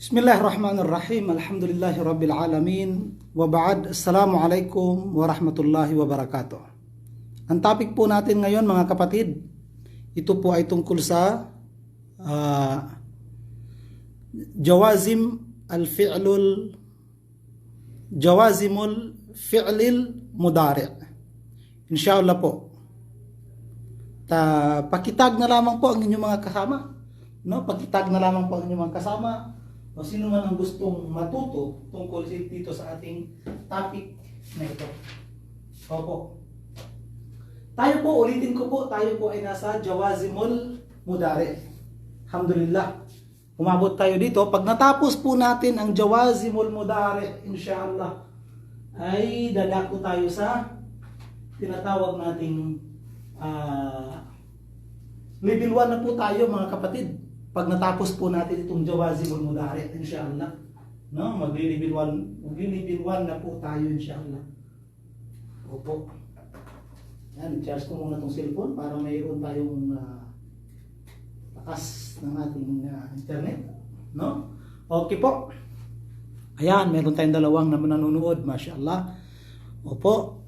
Bismillahirrahmanirrahim. Alhamdulillahi Rabbil Alamin. Wa ba'd. Assalamualaikum warahmatullahi wabarakatuh. Ang topic po natin ngayon mga kapatid, ito po ay tungkol sa jawazimul fi'lil mudari'. Inshallah po. Pakitag na lamang po ang inyong mga kasama. No, pakitag na lamang po ang inyong mga kasama. O sino man ang gustong matuto tungkol dito sa ating topic na ito. Opo. Tayo po, ulitin ko po, tayo po ay nasa jawazimul mudari'. Alhamdulillah. Umabot tayo dito. Pag natapos po natin ang jawazimul mudari', inshallah, ay dadako tayo sa tinatawag nating level 1 na po tayo mga kapatid. Pag natapos po natin itong jawazimul mudari', inshallah, no, magli-level 1 na po tayo inshallah. Opo. Yan, charge ko muna tong cellphone para mayroon tayong lakas ng ating internet, no? Okay po. Ayan, meron tayong dalawang na nanonood, mashallah. Opo.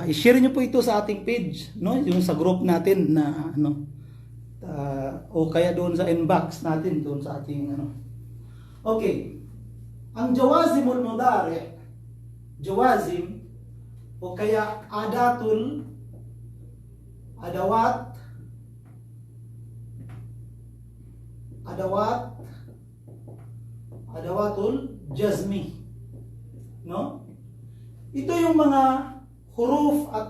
I-share niyo po ito sa ating page, no? Yung sa group natin na o kaya doon sa inbox natin, doon sa ating Okay. Ang jawazimul mudari', jawazim o kaya adawatul jazmi, no? Ito yung mga huruf at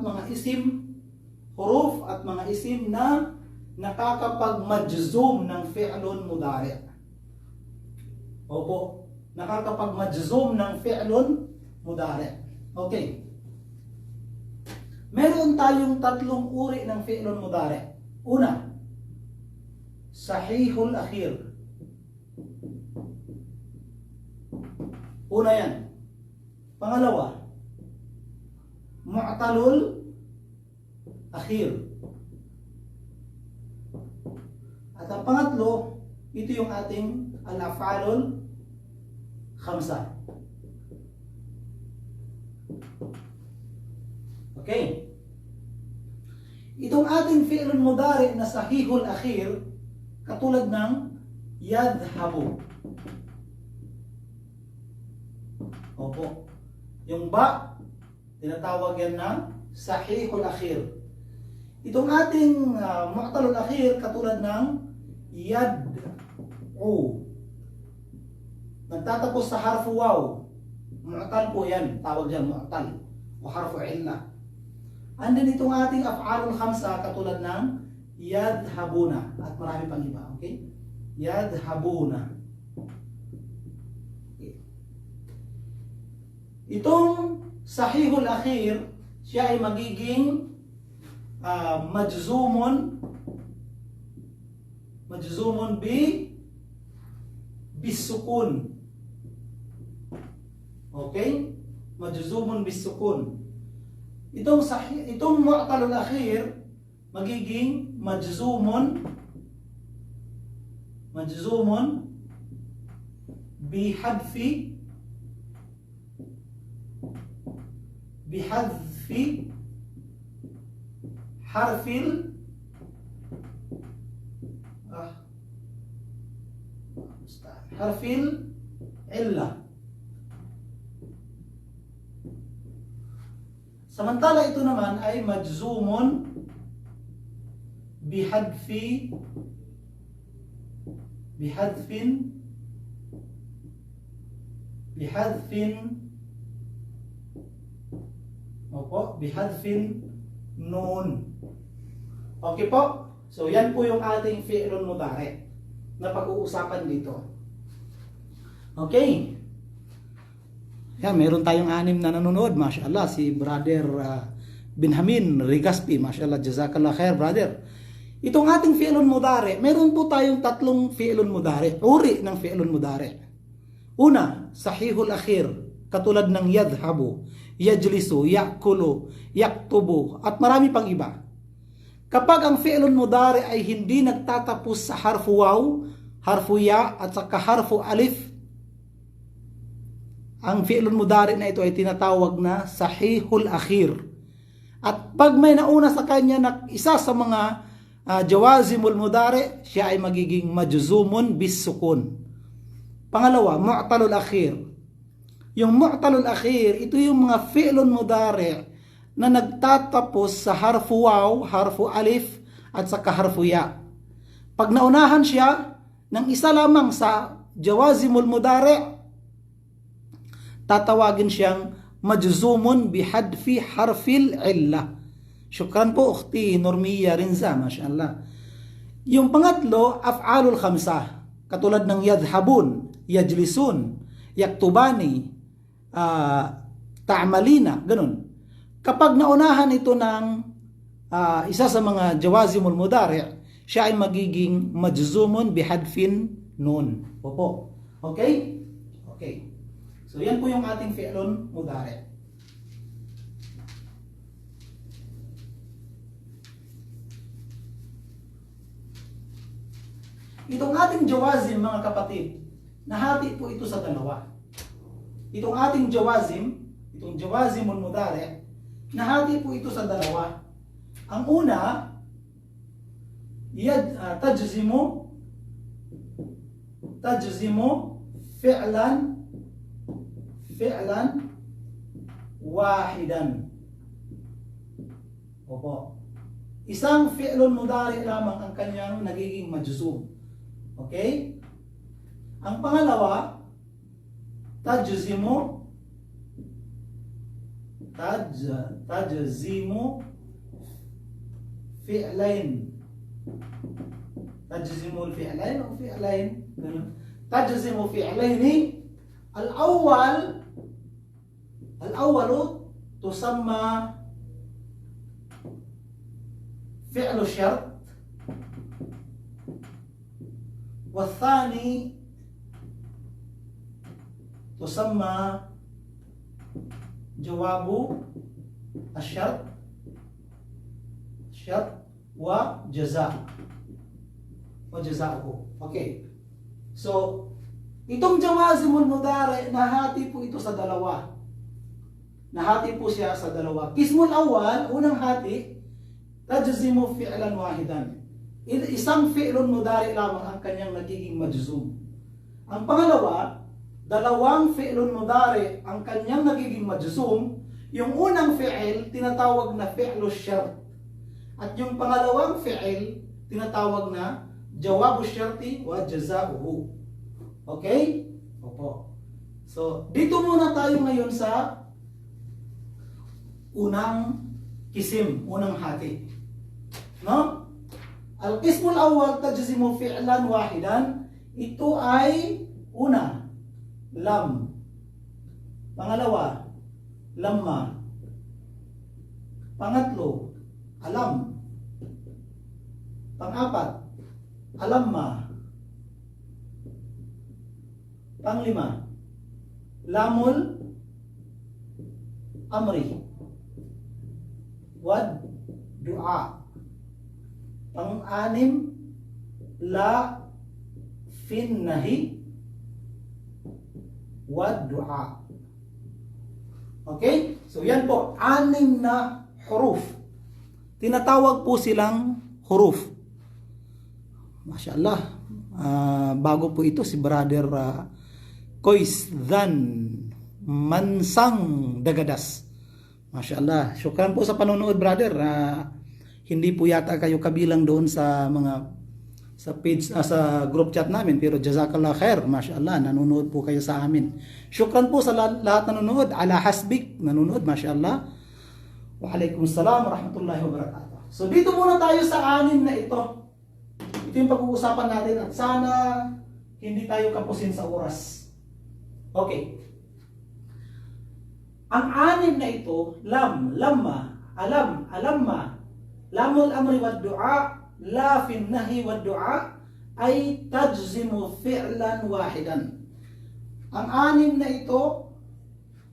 mga isim na nakakapag-majzum ng fi'lun mudari'. Opo, nakakapag-majzum ng fi'lun mudari'. Okay. Meron tayong tatlong uri ng fi'lun mudari'. Una, sahihul akhir. Una yan. Pangalawa, mu'talul akhir. At ang pangatlo, ito yung ating al-af'alul khamsa. Okay. Itong ating fi'lun mudari' na sahihul akhir, katulad ng yadhabu. Opo. Yung ba, tinatawag yan na sahihul akhir. Itong ating mu'talul akhir, katulad ng yad'u. Nagtatapos sa harfu waw. Mu'tal po yan. Tawag dyan mu'tal. O harfu illa. And then itong ating af'alul khamsa, katulad ng yadhabuna. At marami pang iba. Okay? Yadhabuna. Okay. Itong sahihul akhir, siya ay magiging majzumun bisukun. Okay? Majzumun bisukun. Itong mu'talul akhir magiging majzumun bihadfi harfil illa. Samantala ito naman ay majzumun bihadfin nun. Okay po? So yan po yung ating fi'lun mudari' na pag-uusapan dito. Okay. Yan, meron tayong 6 na nanonood. Mashallah, si Brother Benjamin Rigaspi. Mashallah, jazakallah khair, brother. Itong ating fi'lun mudari', meron po tayong 3 fi'lun mudari', uri ng fi'lun mudari'. Una, sahihul akhir, katulad ng yadhabu, yajlisu, yakulu, yaktubu, at marami pang iba. Kapag ang fi'lun mudari ay hindi nagtatapos sa harfu waw, harfu ya at saka harfu alif, ang fi'lun mudari na ito ay tinatawag na sahihul akhir. At pag may nauna sa kanya na isa sa mga jawazimul mudari, siya ay magiging majzumun bis sukun. Pangalawa, mu'talul akhir. Yung mu'talul akhir, ito yung mga fi'lun mudari na nagtatapos sa harfu waw, harfu alif at saka harfu ya. Pag naunahan siya ng isa lamang sa jawazimul mudari, tatawagin siyang majzumun bihadfi harfil illa. Syukran po ukhti Nurmiya Rinza, mashallah. Yung pangatlo, af'alul khamsah, katulad ng yadhabun, yajlisun, yaktubani, ta'malina, ganun. Kapag naunahan ito ng isa sa mga jawazimul mudari, siya ay magiging majzumun bihadfin nun. Opo. Okay? Okay. So yan po yung ating fi'lun mudari. Itong ating jawazim, mga kapatid, nahati po ito sa dalawa. Itong ating jawazim, itong jawazimul mudari, nahati po ito sa dalawa. Ang una, tajzimu fi'lan wahidan. Opo. Isang fi'lun mudari lamang ang kanyang nagiging majzum. Okay? Ang pangalawa, tajzimu fi'lain. Tajzimul fi'lain o fi'lain. Tajzimu fi'laini. Al-awwalu tusamma fi'lu syart. والثاني تسمى جواب الشرط وجزاؤه. Okay. So, itong jawazimul mudari, nahati po ito sa dalawa. Nahati po siya sa dalawa. Qismul awwal, unang hati, tajzimu fi'lan wahidan. Isang fi'lun mudari lamang ang kanyang nagiging majzum. Ang pangalawa, dalawang fi'lun mudari ang kanyang nagiging majzum. Yung unang fi'il, tinatawag na fi'lu syart. At yung pangalawang fi'il, tinatawag na jawabu syarti wa jazauhu. Okay? Opo. So, dito muna tayo ngayon sa unang kisim, unang hati. No? Al-qismul awwal tajzimu fi'lan wahidan. Ito ay una, lam. Pangalawa, lamma. Pangatlo, alam. Pang-apat, alamma. Panglima, lamul amri. Wad du'a. Pang-anim, la fin nahi wad du'a. Okay? So yan po, 6 na huruf. Tinatawag po silang huruf. Mashallah. Bago po ito si Brother Kois Dhan Mansang Dagadas. Mashallah. Syukran po sa panonood, brother. Hindi po yata kayo kabilang doon sa mga sa page sa group chat namin, pero jazakallah khair, mashallah, nanonood po kayo sa amin. Syukran po sa lahat nanonood, ala hasbik nanonood, mashallah. Wa alaikumussalam wa rahmatullahi wa barakatuh. So dito muna tayo sa 6 na ito. Ito yung pag-uusapan natin at sana hindi tayo kapusin sa oras. Okay. Ang 6 na ito, lam, lamma, alam, alamma, lamul amri wad du'a, la fin nahi wad du'a, ay tajzimu fi'lan wahidan. Ang 6 na ito,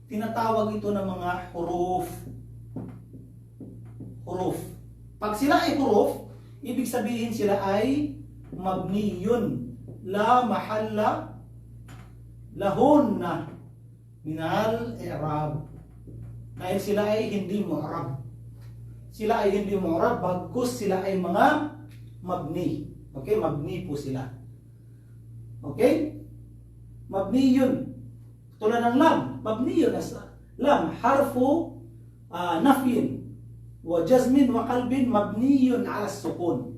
tinatawag ito ng mga huruf. Huruf. Pag sila ay huruf, ibig sabihin sila ay mabniyun la mahalla lahunna minal i'rab. Dahil sila ay hindi mu'rab. Sila ay hindi mu'rab, bagkus sila ay mga mabni. Okay, mabni po sila. Okay? Mabniyun. Tulad ng lam, mabniyun as lam harfu nafyin wa jazmin wa qalbin mabniyun ala sukun.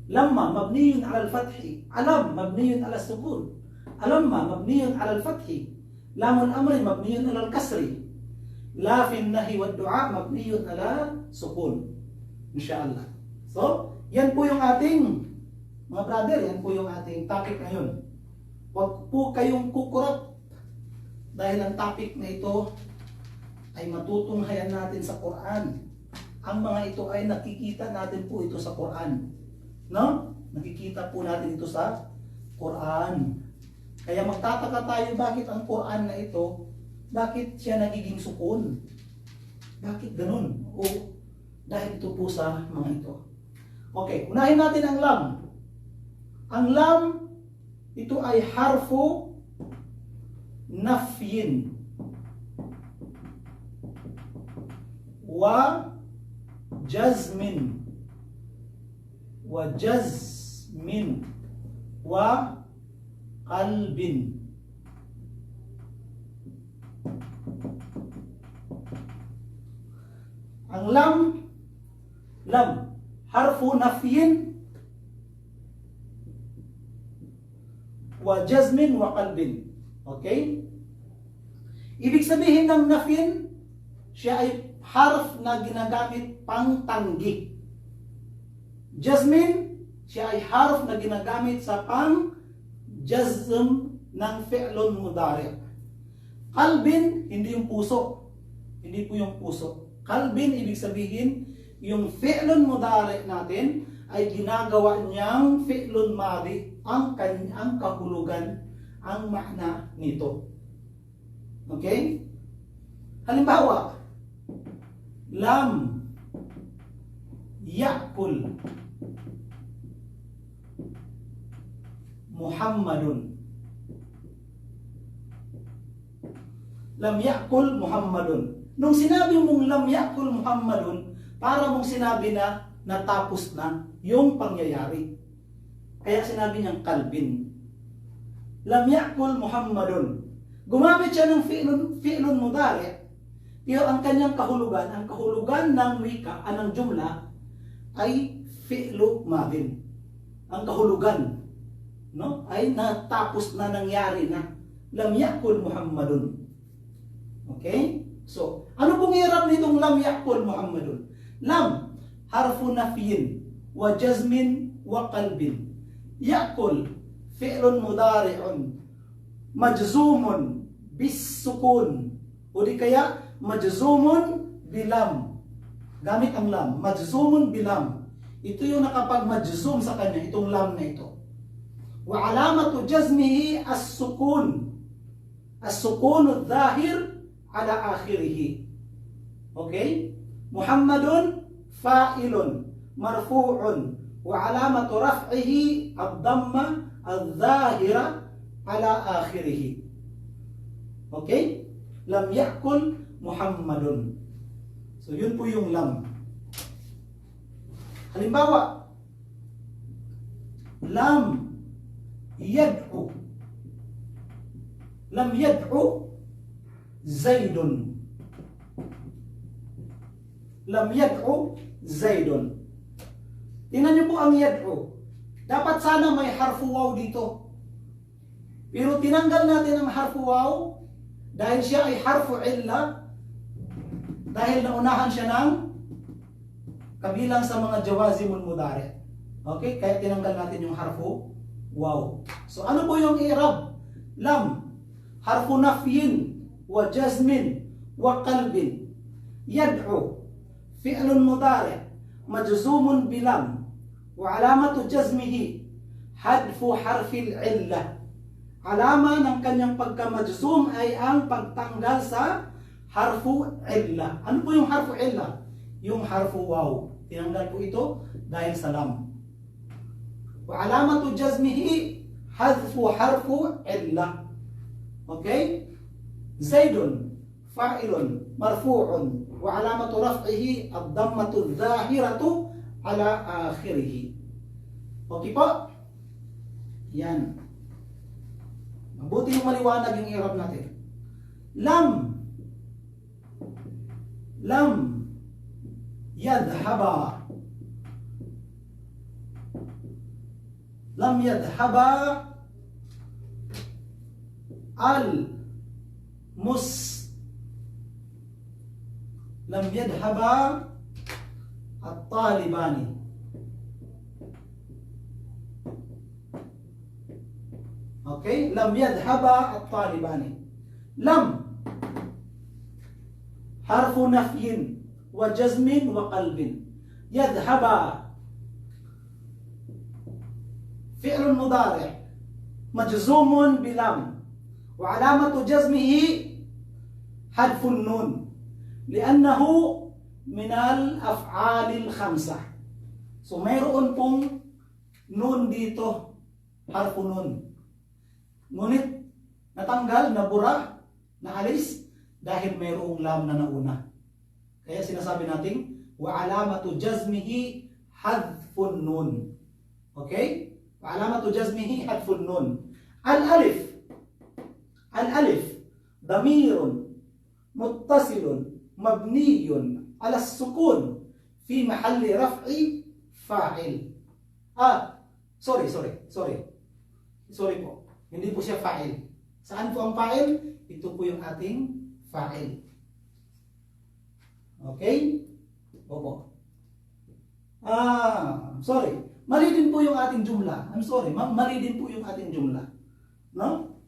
Lamma mabniyun ala al-fathi, alam mabniyun ala sukun. Alamma mabniyun ala al-fathi, lamul amri mabniyun ala al-kasri. La fi nahi wa du'a mabniyun ala sukun. Insyaallah. So, yan po yung ating mga brother, yan po yung ating topic ngayon. Huwag po kayong kukurap dahil ang topic na ito ay matutunghayan natin sa Quran. Ang mga ito ay nakikita natin po ito sa Quran. No? Nakikita po natin ito sa Quran. Kaya magtataka tayo bakit ang Quran na ito, bakit siya nagiging sukun? Bakit ganun? O dahil ito po sa mga ito. Okay, unahin natin ang lam. Ang lam, ito ay harfu nafyin wa jazmin wa qalbin. Ang lam harfu nafyin wa jazmin wa qalbin. Okay? Ibig sabihin ng nafyin, siya ay harf na ginagamit pang tanggi. Jazmin, siya ay harf na ginagamit sa pang jazm ng fi'lun mudari'. Qalbin, hindi yung puso. Hindi po yung puso. Qalbin, ibig sabihin, yung fi'lun mudari' natin ay ginagawa niyang fi'lun madi ang kahulugan, ang makna nito. Okay? Halimbawa, lam ya'kul Muhammadun. Lam ya'kul Muhammadun. Nung sinabi mong lam ya'kul Muhammadun, para mong sinabi na natapos na yung pangyayari. Kaya sinabi niyang kalbin. Lam ya'kul Muhammadun. Gumamit siya ng fi'lun mudari'. Pero ang kanyang kahulugan ng wika, ng jumla, ay fi'lu madin. Ang kahulugan, no, ay natapos na, nangyari na. Lam ya'kul Muhammadun. Okay? So, ano pong hirap nitong lam ya'kul Muhammadun? Lam, harfu nafyin, wa jazmin, wa qalbin. Ya'kul, fi'lun mudari'un, majzumun, bis sukun. O di kaya, majzumun bilam. Gamit ang lam, majzumun bilam. Ito yung nakapag-majzum sa kanya, itong lam na ito. Wa alamatu jazmihi as-sukun. As-sukunu dhahir ala akhirih. Okay? Muhammadun fa'ilun marfu'un wa alamatu raf'ihi ad-damma adh-dhahira ala akhirih. Okay? Lam ya'kul Muhammadun. So yun po yung lam. Halimbawa, lam yad'u. Lam yad'u Zaidun. Lam yad'u Zaidun. Tingnan niyo po ang yad'u. Dapat sana may harfu waw dito. Pero tinanggal natin ang harfu waw dahil siya ay harfu illa, dahil naunahan siya ng kabilang sa mga jawazimul mudari'. Okay? Kaya tinanggal natin yung harfu waw. So ano po yung i'rab? Lam, harfu nafyin, wa jazmin, wa qalbin. Yad'u, fi'lun mudari', majzumun bilam, wa alamatu jazmihi, hadfu harfil illa. Alama ng kanyang pagka-majzum ay ang pagtanggal sa harfu illa. Ano po yung harfu illa? Yung harfu waw. Tinanggal po ito dahil sa lam. Wa alamatu jazmihi hadfu harfu illa. Okay? Zaidun fa'ilun marfu'un wa alamatu raf'ihi ad-dammatu adh-dhahiratu ala akhirih. Okay po? Yan. Mabuti yung maliwanag yung i'rab natin. Lam yadhhaba. Lam yadhhaba lam yadhhaba at-talibani. Okay? Lam yadhhaba at-talibani. Lam harfu nafyin wa jazmin wa qalbin. Yadhhaba fi'lun mudari' majzumun bilam wa alamatu jazmihi hadfun nun li'annahu min al-af'alil khamsah. So mayroon pong nun dito, harfu nun. Ngunit natanggal, nabura, naalis dahil mayroong lam na nauna. Kaya sinasabi natin wa alamatu jazmihi hadfun nun. Okay? Wa alamatu jazmihi hadfun nun. Al-alif damirun muttasilun mabniyun ala sukun fi mahalli raf'i fa'il. Sorry po. Hindi po siya fa'il. Saan po ang fa'il? Ito po yung ating fa'il. Okay? Opo. Sorry. Mali din po yung ating jumla. I'm sorry. Mali din po yung ating jumla. No?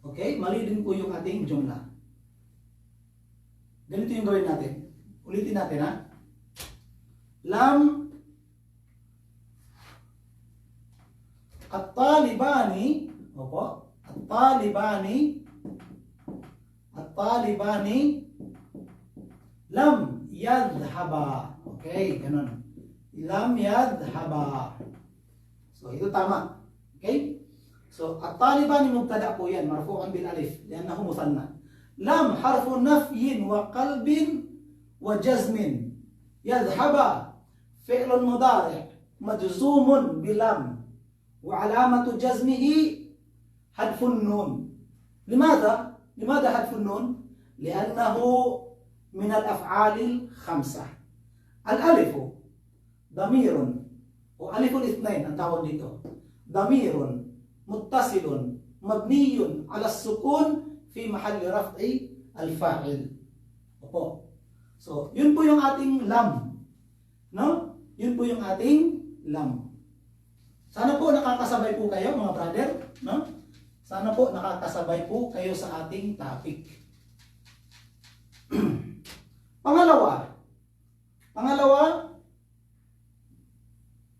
Okay? Mali din po yung ating jumla. Ganito yung gawin natin. Ulitin natin, ha? Lam at-talibani, opo, at-talibani lam yadhhaba. Okay, ganun. Lam yadhhaba. So, ito tama. Okay? So, at-talibani mubtada po yan, marfu'an bil alif, li'annahu muthanna. Lam harfu nafyin wa qalbin wa jazmin. Yadhhaba fi'lun mudari' majzumun bilam wa alamatu jazmihi hadfun nun. Limada hadfun nun? Li'annahu min al-af'alil khamsah. Al-alifu damirun o aliful ithnain ang tawag dito. Damirun muttasilun mabniyun ala sukun fi mahalli raf'i al-fa'il. Opo. So, yun po yung ating lam. No? Yun po yung ating lam. Sana po nakakasabay po kayo mga brother, no? Sana po nakakasabay po kayo sa ating topic. Pangalawa,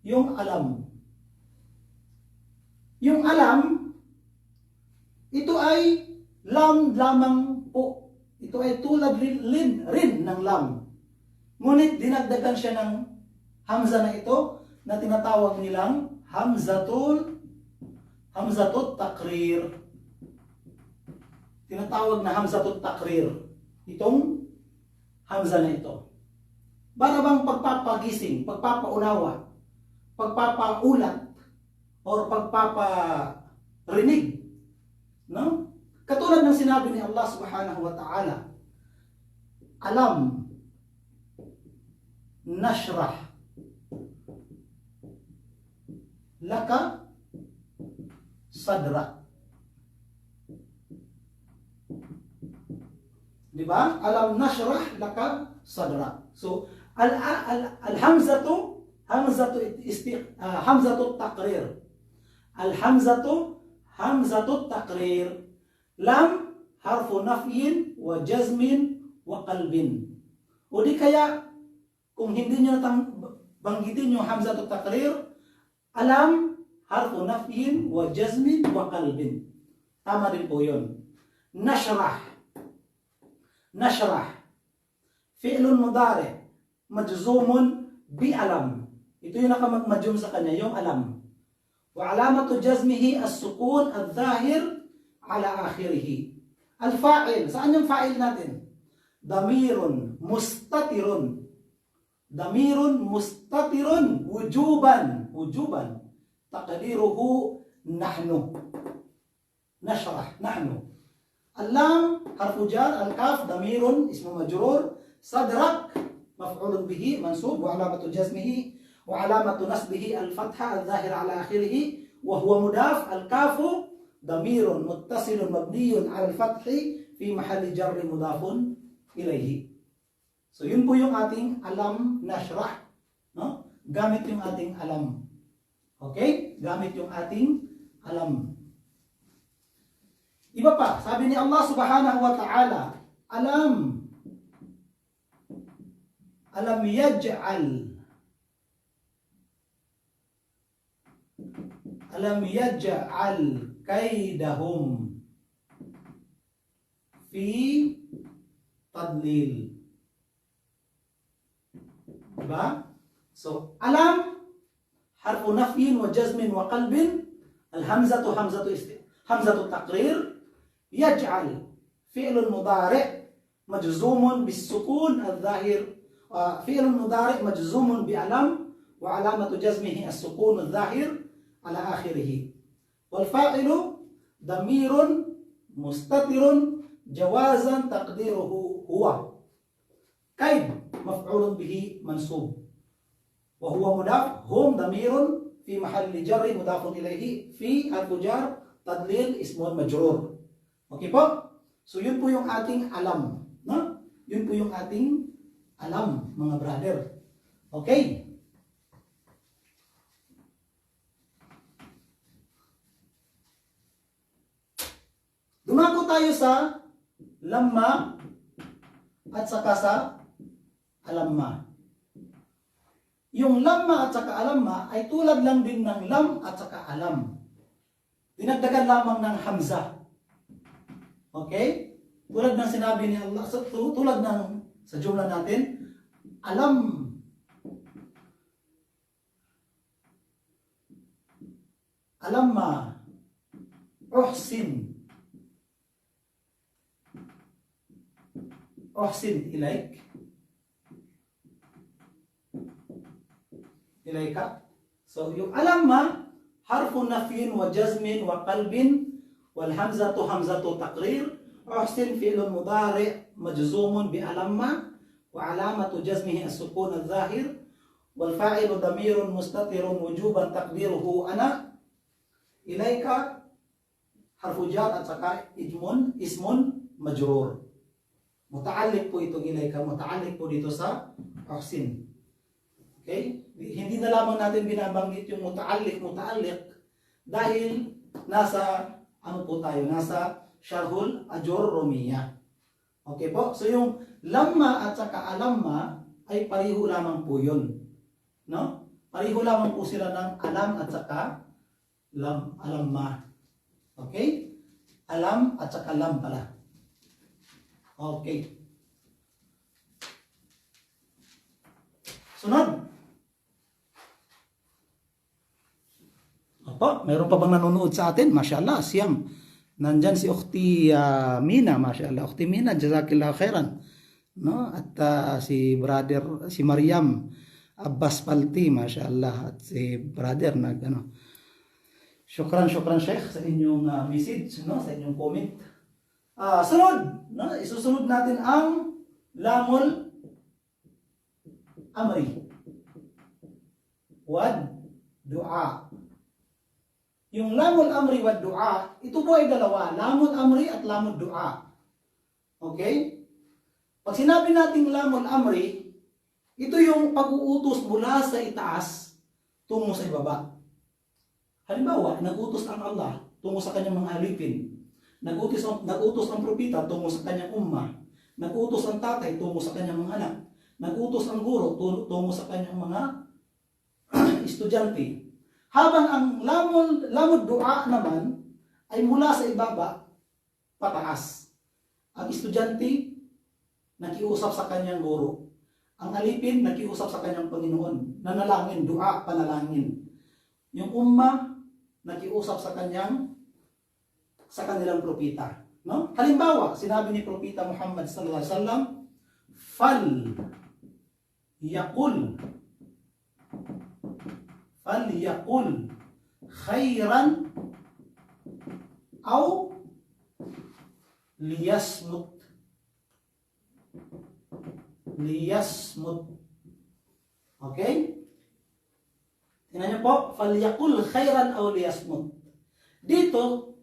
yung alam. Yung alam, ito ay lam lamang po. Ito ay tulad rin ng lam. Ngunit dinagdagan siya ng hamza na ito na tinatawag nilang hamzatut takrir. Tinatawag na hamzatut takrir. Itong hamza na ito. Para bang pagpapagising, pagpapaunawa, pagpapaulat, or pagpaparinig. No? Katulad ng sinabi ni Allah subhanahu wa ta'ala, alam nashrah laka sadra. Diba? Alam nashrah laka sadra. So, hamzatu takrir. Hamzatu takrir. Lam harfu nafyin wa jazmin wa qalbin. O di kaya, kung hindi nyo banggitin yung hamzatu takrir, alam harfu nafyin wa jazmin wa qalbin. Tama din po yun. Nashrah fi'lun mudari majzumun bi alam. Ito yung nakamagmadyum sa kanya, yung alam. Wa alamatu jazmihi as-sukun al-zahir ala akhirih. Al-fa'il, saan yung fa'il natin? Damirun mustatirun. Damirun mustatirun wujuban. Wujuban. Taqdiruhu nahnu. Nashrah, nahnu. Al-lam, harfu jar, al-kaf, damirun, ismu majrur, sadrak, maf'ulun bihi, mansub, wa alamatu jazmihi, wa alamatu nasbihi, al-fatha, al-zahir ala akhirih, wa huwa mudaf, al-kafu, damirun, muttasilun, mabniyun, al-fathi, fi mahalli jarri mudafun, ilayhi. So, yun po yung ating alam nashrah, no? Gamit yung ating alam. Okay? Gamit yung ating alam. Iba pa, sabi ni Allah subhanahu wa ta'ala, alam yaj'al kaidahum fi tadlil. Diba? So, alam, harfu nafyin wa jazmin wa qalbin, al-hamzatu hamzatu taqrir, يجعل فعل مضارع مجزوم بالسكون الظاهر فعل مضارع مجزوم بعلم وعلامة جزمه السكون الظاهر على آخره والفاعل ضمير مستتر جوازا تقديره هو كيد مفعول به منصوب وهو مضاف هم ضمير في محل جر مضاف إليه في حرف جر تدليل اسم مجرور. Okay po? So yun po yung ating alam, no? Yun po yung ating alam, mga brother. Okay? Dumako tayo sa lamma at saka sa alamma. Yung lamma at saka alamma ay tulad lang din ng lam at saka alam. Dinagdagan lamang ng hamzah. Okay? Tulad ng sinabi ni Allah, tulad ng sa jumla natin, alam. Alamma. Uhsin. Uhsin ilaik. Ilaika. So, yung alamma, harfu nafyin wa jazmin wa qalbin, والهمزة همزة تقرير أحسن فعل مضارع مجزوم بألم وعلامة جزمه السكون الظاهر والفاعل ضمير مستتر وجوبا تقديره أنا إليك حرف جار أتسكا اسم مجرور متعلق po itong إليك متعلق po dito sa أحسن. Okay? Hindi na lamang natin binabanggit yung muta'alliq dahil nasa po tayo? Nasa Syarhul Ajurrumiyah. Okay po? So yung lamma at saka alamma ay pariho lamang po yun. No? Pariho lamang po sila ng alam at saka alamma. Okay? Alam at saka lam pala. Okay. Sunod. Opo, mayroon pa bang nanonood sa atin? Mashallah, siyam. Nandyan si Ukhti Mina, mashallah. Ukhti Mina, jazakillah khairan. No? At si brother, si Maryam Abbas Palti, mashallah. At si brother Syukran Sheikh sa inyong message, no? Sa inyong comment. Sunod, no? Isusunod natin ang lamul amri. Wad du'a. Yung lamul amri wa du'a, ito po ay dalawa, lamul amri at lamul du'a. Okay? Pag sinabi nating lamul amri, ito yung pag-uutos mula sa itaas tungo sa ibaba. Halimbawa, nag-utos ang Allah tungo sa kanyang mga alipin. Nag-utos ang propeta tungo sa kanyang umma. Nag-utos ang tatay tungo sa kanyang mga anak. Nag-utos ang guro tungo sa kanyang mga estudyante. Habang ang lamul du'a naman ay mula sa ibaba pataas. Ang estudyante nakiusap sa kanyang guro. Ang alipin, nakiusap sa kanyang Panginoon. Nanalangin, dua, panalangin. Yung ummah, nakiusap sa kanilang propita. No? Halimbawa, sinabi ni Propita Muhammad sallallahu alaihi wasallam, fal yaqul khairan aw liyasmut. Okay? Tingnan niyo po, falyakul khairan aw liyasmut. Dito,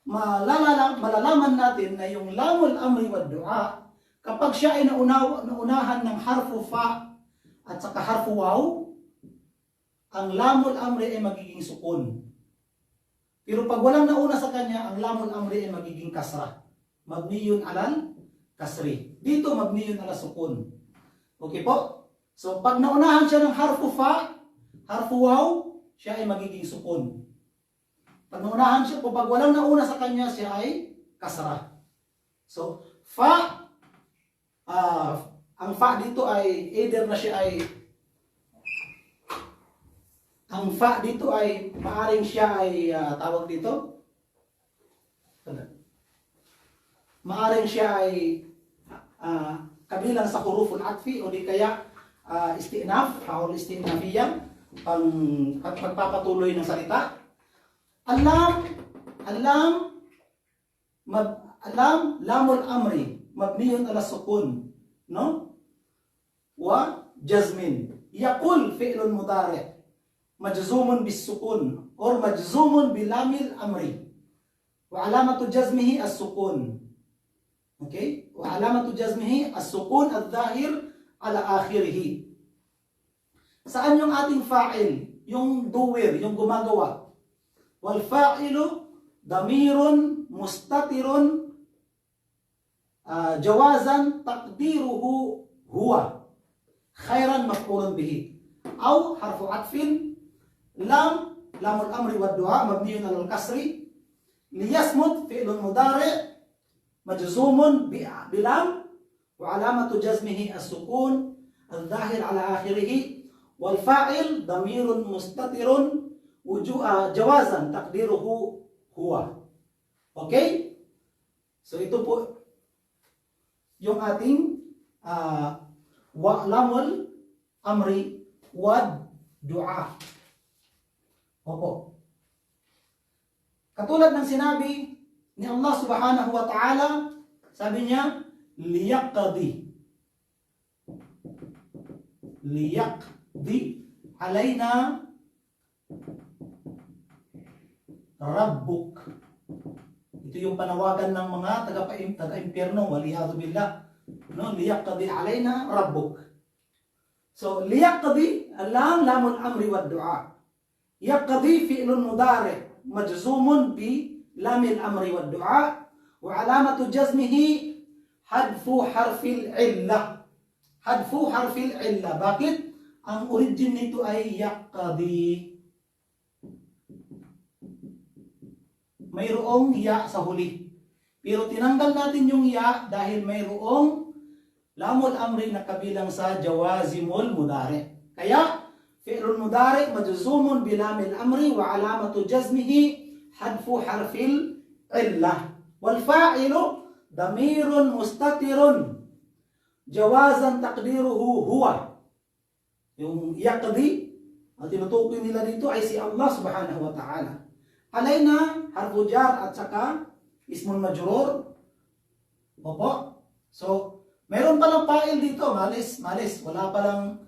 malalaman natin na yung lamul amri wa du'a, kapag siya ay naunahan ng harfu fa at saka harfu waw, ang lamul amri ay magiging sukun. Pero pag walang nauna sa kanya, ang lamul amri ay magiging kasra. Mabniyun alal kasri. Dito, mabniyun ala sukun. Okay po? So, pag naunahan siya ng harfu fa, harfu waw, siya ay magiging sukun. Pag naunahan siya, pag walang nauna sa kanya, siya ay kasra. So, fa, ang fa dito ay, either na siya ay, ang fa dito ay, maaring siya ay, tawag dito, maaring siya ay, kabilang sa huruful atfi o di kaya istinaf, haul istinafiyah, pagpapatuloy ng salita. Alam, lamul amri, mabniyun ala sukun, no? Wa jazmin. Yaqul fi'lun mudari, majzumun bis sukun, or majzumun bilamil amri. Wa alamatu jazmihi as-sukun. Okay? Wa alamatu jazmihi as-sukun adh-dhahir ala akhirih. Saan yung ating fa'il? Yung doer, yung gumagawa. Wal fa'ilu damirun mustatirun jawazan taqdiruhu huwa. Khairan maf'ulun bihi. Aw harfu atfin lamul amri wad du'a mabniyun ala al-kasri. Liyasmut fi'lun mudari' majzumun bilam wa alamatu jazmihi as-sukun al-dhahir ala akhirih wal fa'il damirun mustatirun jawazan taqdiruhu huwa. Okay? So ito po yung ating lamul amri wad du'a. Opo. Katulad ng sinabi ni Allah subhanahu wa ta'ala, sabi niya, liyaqdi alayna rabbuk. Ito yung panawagan ng mga taga-impyerno, waliyadu billah. No, liyaqdi alayna rabbuk. So, liyaqdi, lamul amri wad du'a. Yaqdi fi'lun mudari, majzumun bi lamil amri wad du'a, wa alamatu jazmihi hadfu harfil illah. Hadfu harfil illah. Bakit? Ang origin nito ay yaqdi. Mayroong ya sa huli. Pero tinanggal natin yung ya dahil mayroong lamul amri na kabilang sa jawazimul mudari. Kaya, fi'lun mudari majzumun bilamil amri wa alamatu jazmihi hadfu harfil illah. Wal fa'ilu damirun mustatirun jawazan taqdiruhu huwa. Yung yaqdi, ang tinutukoy nila dito ay si Allah subhanahu wa ta'ala. Alayna, harfu jar at saka ismul majrur. Opo. So, meron palang fa'il dito, malis. Wala palang,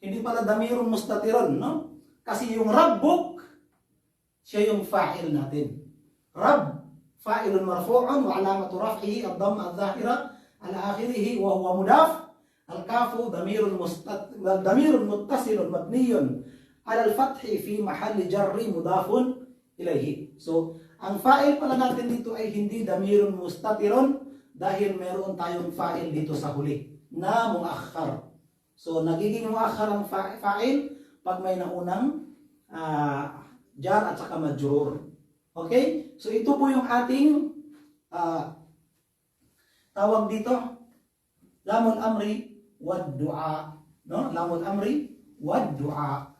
hindi pala damirun mustatirun, no? Kasi yung rabbuk, siya yung fa'il natin. Rabb, fa'ilun marfu'un wa alamatu raf'ihi ad-dhamma adh-dhahira ala akhirih wa huwa mudaf. Al-kafu damirun muttasilun mabniyun ala al-fathi fi mahalli jarri mudafun ilayhi. So, ang fa'il pala natin dito ay hindi damirun mustatirun dahil meron tayong fa'il dito sa huli na muakhar. So, nagiging muakhar ang fa'il pag may naunang jar at saka majrur. Okay? So, ito po yung ating tawag dito, lamul amri wad du'a. No? Lamul amri wad du'a.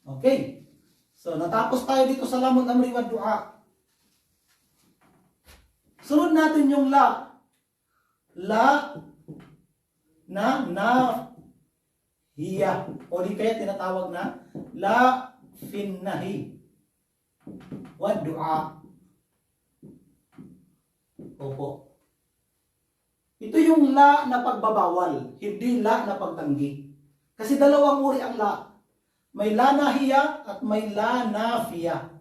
Okay. So natapos tayo dito sa lamul amri wad du'a. Sunod natin yung la. La na hiya. O di kaya tinatawag na la finnahi wad du'a. Opo. Ito yung la na pagbabawal, hindi la na pagtanggi. Kasi dalawang uri ang la. May la nahiya at may la nafiya.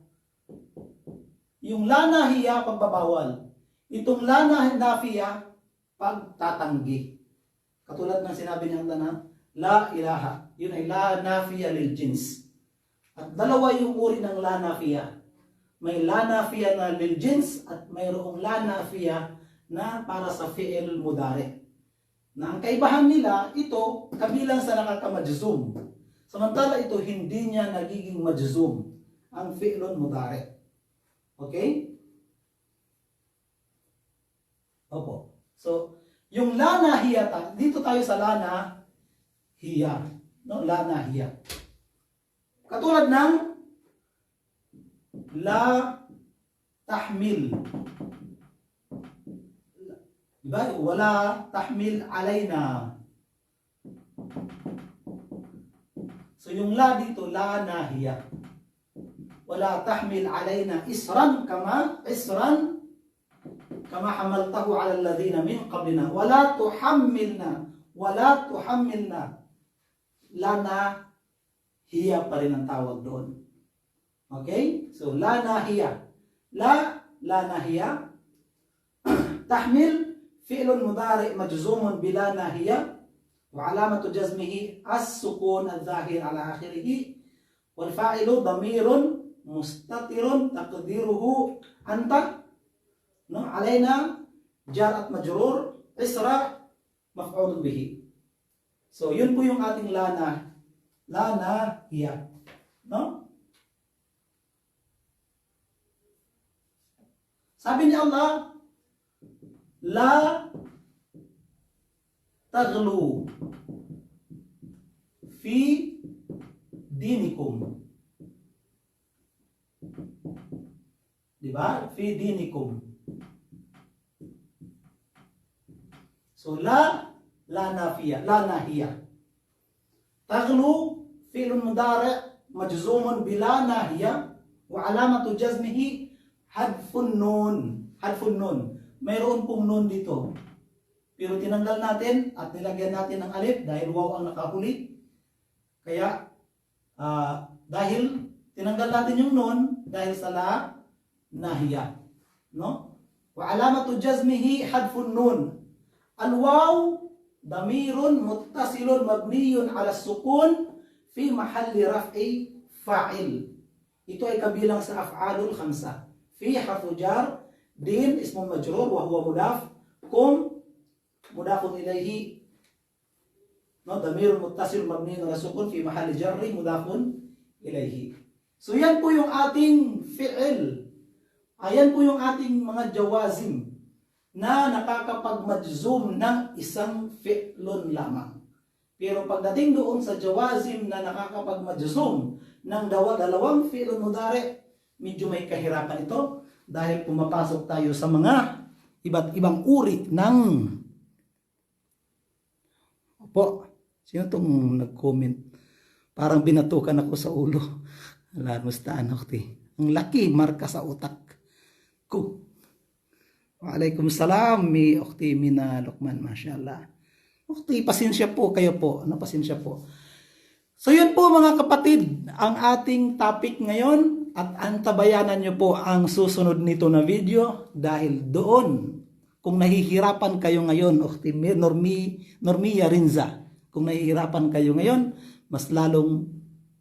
Yung la nahiya, pagbabawal. Itong la nafiya, pagtatanggi. Katulad ng sinabi niya na la ilaha. Yun ay la nafiya lil jins. At dalawa yung uri ng la nafiya. May la nafiya na lil jins at mayroong la nafiya na para sa fi'il mudari. Na ang kaibahan nila, ito kabilang sa nakakamajzum. Samantala ito hindi niya nagiging majzum ang fi'lun mudari. Okay? Opo. So, yung la nahiya, dito tayo sa la nahiya. No? La nahiya. Katulad ng la tahmil. Diba? Wala tahmil alayna. So yung la dito, la nahiya. Wala tahmil alayna isran kama hamaltahu ala alladhina min qablina. Wala tuhammilna. La nahiya pa rin ang tawag doon. Okay? So la nahiya. La nahiya. Tahmil fi'lun mudari majzumun bila nahiya wa alamatu jazmihi as-sukun adh-dhahir ala akhirih wal fa'ilu dhamirun mustatirun taqdiruhu anta, no, alaina jar at majrur, isra maf'ulun bihi. So yun po yung ating la nahiya, no? Sabi ni Allah, la taghlu fi dinikum. Diba? Fi dinikum. So la nafiya, la nahiya. Taghlu fi'lun mudari' majzumun bila nahiya wa alamatu jazmihi hadfun nun. Mayroon pong nun dito. Pero tinanggal natin at nilagyan natin ng alif dahil waw ang nakahuli. Kaya dahil tinanggal natin yung nun dahil sa la nahiya, no? Wa alamatu jazmihi hadfun nun. Al waw damirun muttasilun mabniyun ala sukun fi mahalli raf'i fa'il. Ito ay kabilang sa af'alul khamsa. Fi harfu jar, din ismun majrur wa huwa mudaf, kum mudafun ilayhi, no, damir muttasil mabniun ala sukun fi mahalli jarri mudafun ilayhi. So yan po yung ating fi'il. Ayan po yung ating mga jawazim na nakakapag-majzum ng isang fi'lun lamang. Pero pagdating doon sa jawazim na nakakapag-majzum ng dalawang fi'lun mudari, medyo may kahirapan ito. Dahil pumapasok tayo sa mga iba't ibang uri ng... Opo, sino itong nag-comment? Parang binatukan ako sa ulo. Alam, mustaan ako. Ang laki, marka sa utak ko. Waalaikumsalam, mi ukti mina Luqman, mashallah. Ukti, pasensya po kayo po. Pasensya po. So yun po mga kapatid, ang ating topic ngayon. At antabayanan nyo po ang susunod nito na video dahil doon, kung nahihirapan kayo ngayon, Normiya Rinza, kung nahihirapan kayo ngayon, mas lalong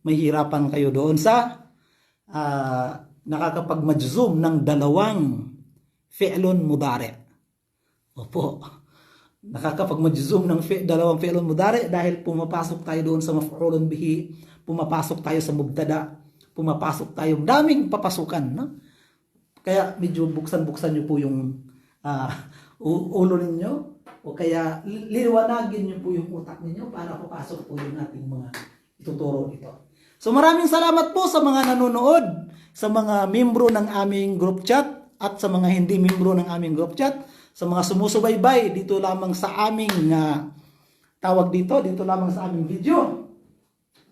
mahihirapan kayo doon sa nakakapag-majzum ng dalawang fi'lun mudari. Opo, nakakapag-majzum ng dalawang fi'lun mudari dahil pumapasok tayo doon sa maf'ulun bihi, pumapasok tayo sa mubtada, pumapasok tayo, daming papasukan, no? Kaya medyo buksan-buksan nyo po yung ulo ninyo O kaya liwanagin niyo po yung utak ninyo para papasok po yung ating mga ituturo dito. So maraming salamat po sa mga nanonood, sa mga membro ng aming group chat at sa mga hindi membro ng aming group chat, sa mga sumusubaybay dito lamang sa aming tawag dito lamang sa aming video.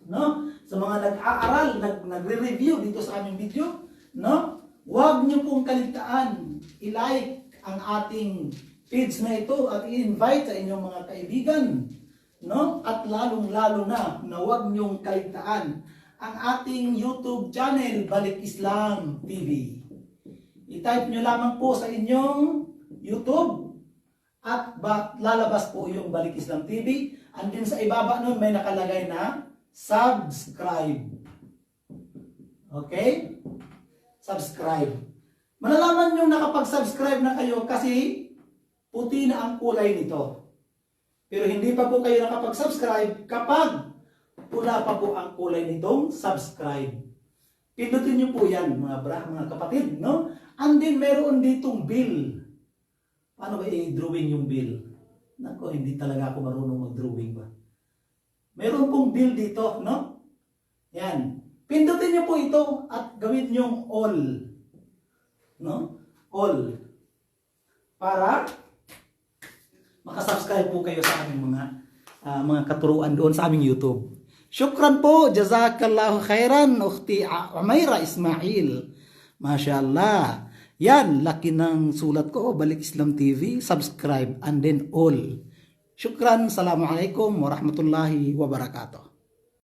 No? Sa mga nag-aaral, nagre-review dito sa aming video, no? Huwag niyo pong kaligtaan i-like ang ating page na ito at i-invite sa inyong mga kaibigan, no? At lalong-lalo na huwag niyong kaligtaan ang ating YouTube channel, Balik Islam TV. I-type niyo lamang po sa inyong YouTube at lalabas po yung Balik Islam TV. And din sa ibaba nun may nakalagay na subscribe. Okay? Subscribe. Malalaman nyo nakapag-subscribe na kayo kasi puti na ang kulay nito. Pero hindi pa po kayo nakapag-subscribe kapag pula pa po ang kulay nitong subscribe. Pindutin nyo po yan mga kapatid, no? And then meron ditong bill. Paano ba i-drawing yung bill? Nako, hindi talaga ako marunong mag-drawing ba? Meron pong bill dito, no? Yan. Pindutin nyo po ito at gawin nyong all. No? All. Para makasubscribe po kayo sa aming mga katuruan doon sa aming YouTube. Syukran po. Jazakallahu khairan. Ukhti Umaira Ismail. Mashallah. Yan. Laki ng sulat ko. Balik Islam TV. Subscribe and then all. Syukran. Assalamualaikum warahmatullahi wabarakatuh.